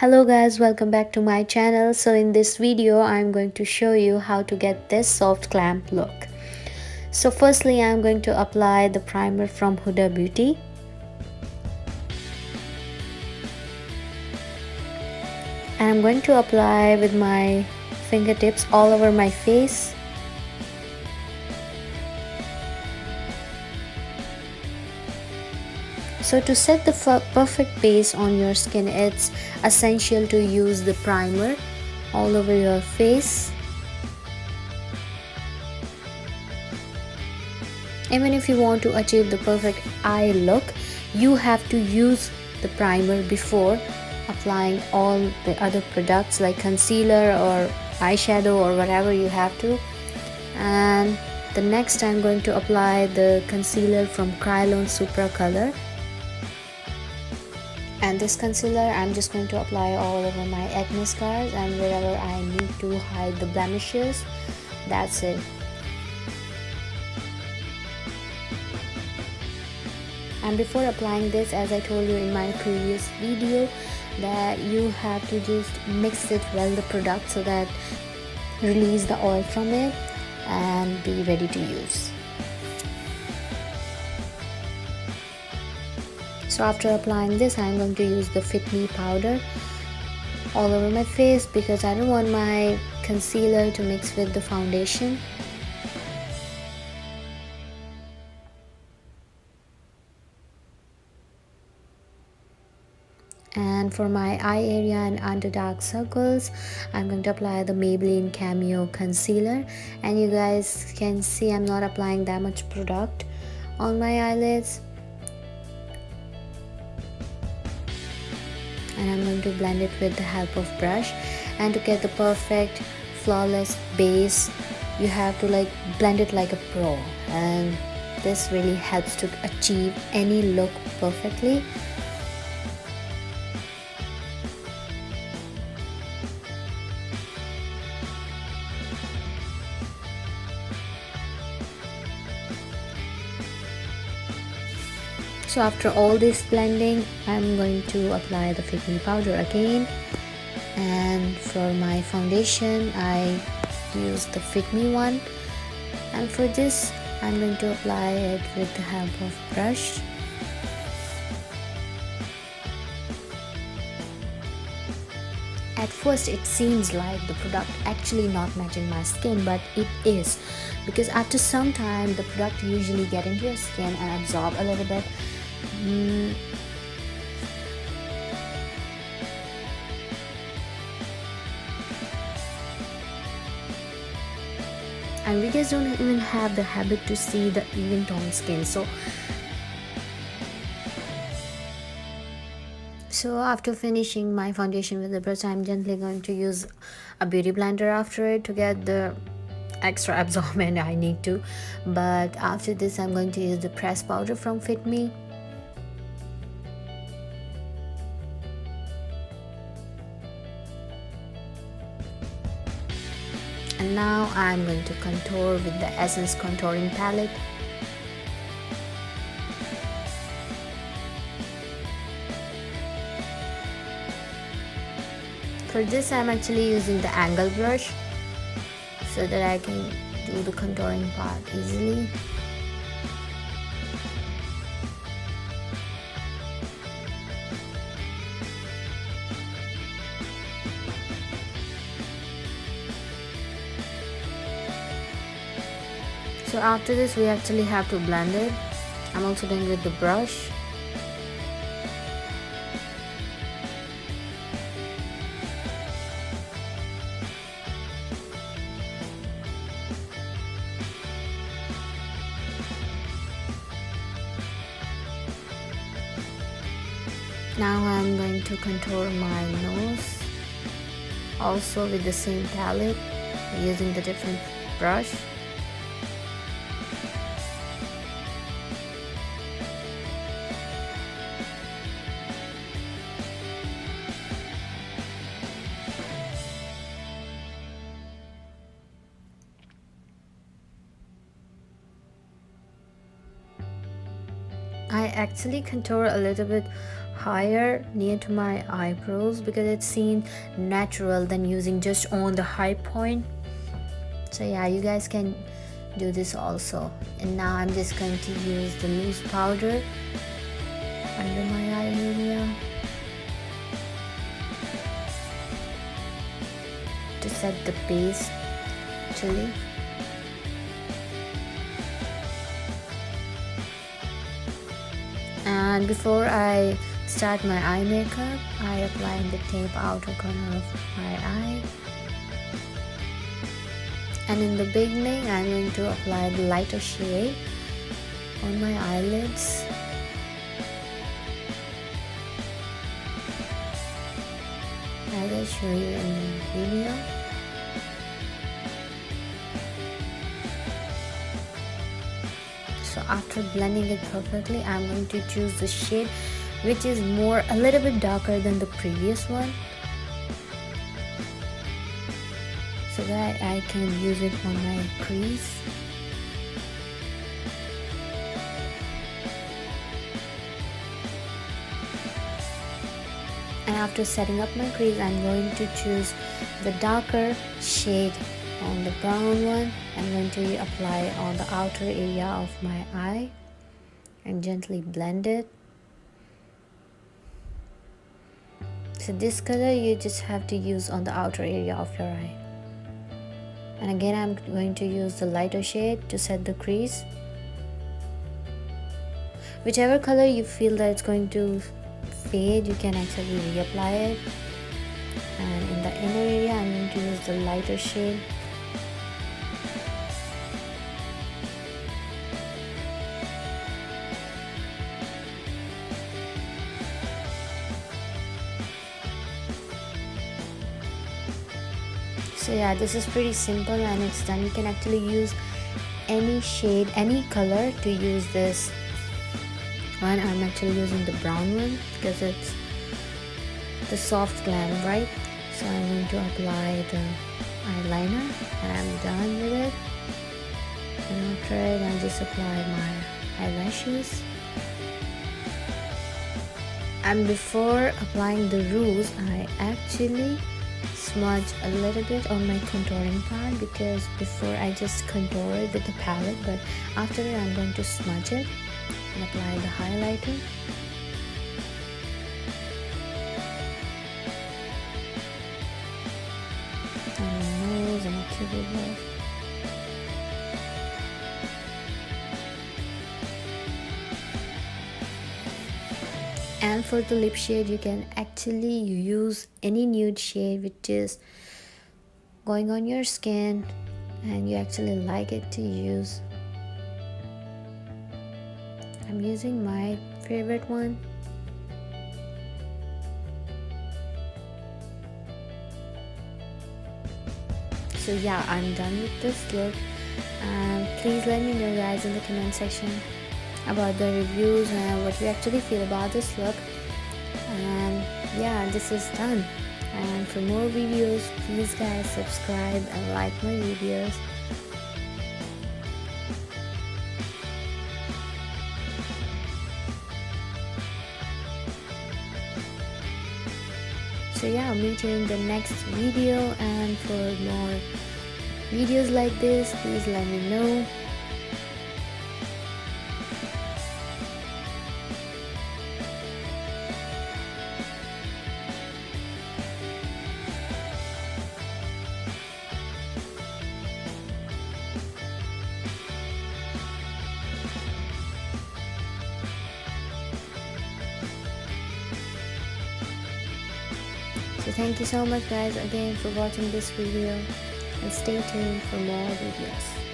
Hello guys, welcome back to my channel. So in this video I'm going to show you how to get this soft glam look. So firstly I'm going to apply the primer from Huda Beauty, and I'm going to apply with my fingertips all over my face. So to set the perfect base on your skin, it's essential to use the primer all over your face. Even if you want to achieve the perfect eye look, you have to use the primer before applying all the other products like concealer or eyeshadow or whatever you have to. And the next I'm going to apply the concealer from supracolor. And this concealer I'm just going to apply all over my acne scars and wherever I need to hide the blemishes. That's it. And before applying this, as I told you in my previous video, that you have to just mix it well, the product, so that release the oil from it and be ready to use. So after applying this, I'm going to use the Fit Me powder all over my face because I don't want my concealer to mix with the foundation. And for my eye area and under dark circles, I'm going to apply the Maybelline Cameo concealer. And you guys can see I'm not applying that much product on my eyelids. And I'm going to blend it with the help of brush. And to get the perfect flawless base, you have to blend it like a pro, and this really helps to achieve any look perfectly. So after all this blending, I'm going to apply the Fit Me powder again. And for my foundation, I use the Fit Me one. And for this, I'm going to apply it with the help of brush. At first it seems like the product actually not matching my skin, but it is, because after some time the product usually get into your skin and absorb a little bit. And we guys don't even have the habit to see the even tone skin. So after finishing my foundation with the brush, I'm gently going to use a beauty blender after it to get the extra absorbent I need to. But after this, I'm going to use the pressed powder from Fit Me. And now I'm going to contour with the Essence contouring palette. For this, I'm actually using the angle brush so that I can do the contouring part easily. So after this, we actually have to blend it. I'm also doing with the brush. Now I'm going to contour my nose also with the same palette, using the different brush. I actually contour a little bit higher near to my eyebrows because it's seen natural than using just on the high point. So yeah, you guys can do this also. And now I'm just going to use the loose powder under my eye area to set the base actually. And before I start my eye makeup, I apply the tape outer corner of my eye. And in the beginning, I'm going to apply the lighter shade on my eyelids. As I show you in the video. So after blending it perfectly, I'm going to choose the shade which is a little bit darker than the previous one, so that I can use it on my crease. And after setting up my crease, I'm going to choose the darker shade on the brown one. I'm going to apply on the outer area of my eye and gently blend it. So this color you just have to use on the outer area of your eye. And again, I'm going to use the lighter shade to set the crease. Whichever color you feel that it's going to fade, you can actually reapply it. And in the inner area, I'm going to use the lighter shade. So yeah, this is pretty simple and it's done. You can actually use any shade, any color to use this one. I'm actually using the brown one because it's the soft glam, right? So I'm going to apply the eyeliner and I'm done with it. And after it, I'll just apply my eyelashes. And before applying the rouge, I actually smudge a little bit on my contouring part, because before I just contour it with the palette, but after it I'm going to smudge it and apply the highlighter. On my nose and my cupid nose. And for the lip shade, you can actually use any nude shade which is going on your skin and you actually like it to use. I'm using my favorite one. So yeah, I'm done with this look. Please let me know guys in the comment section about the reviews and what you actually feel about this look. And yeah, this is done. And for more videos, please guys subscribe and like my videos. So yeah, I'll meet you in the next video, and for more videos like this, please let me know. So thank you so much guys again for watching this video, and stay tuned for more videos.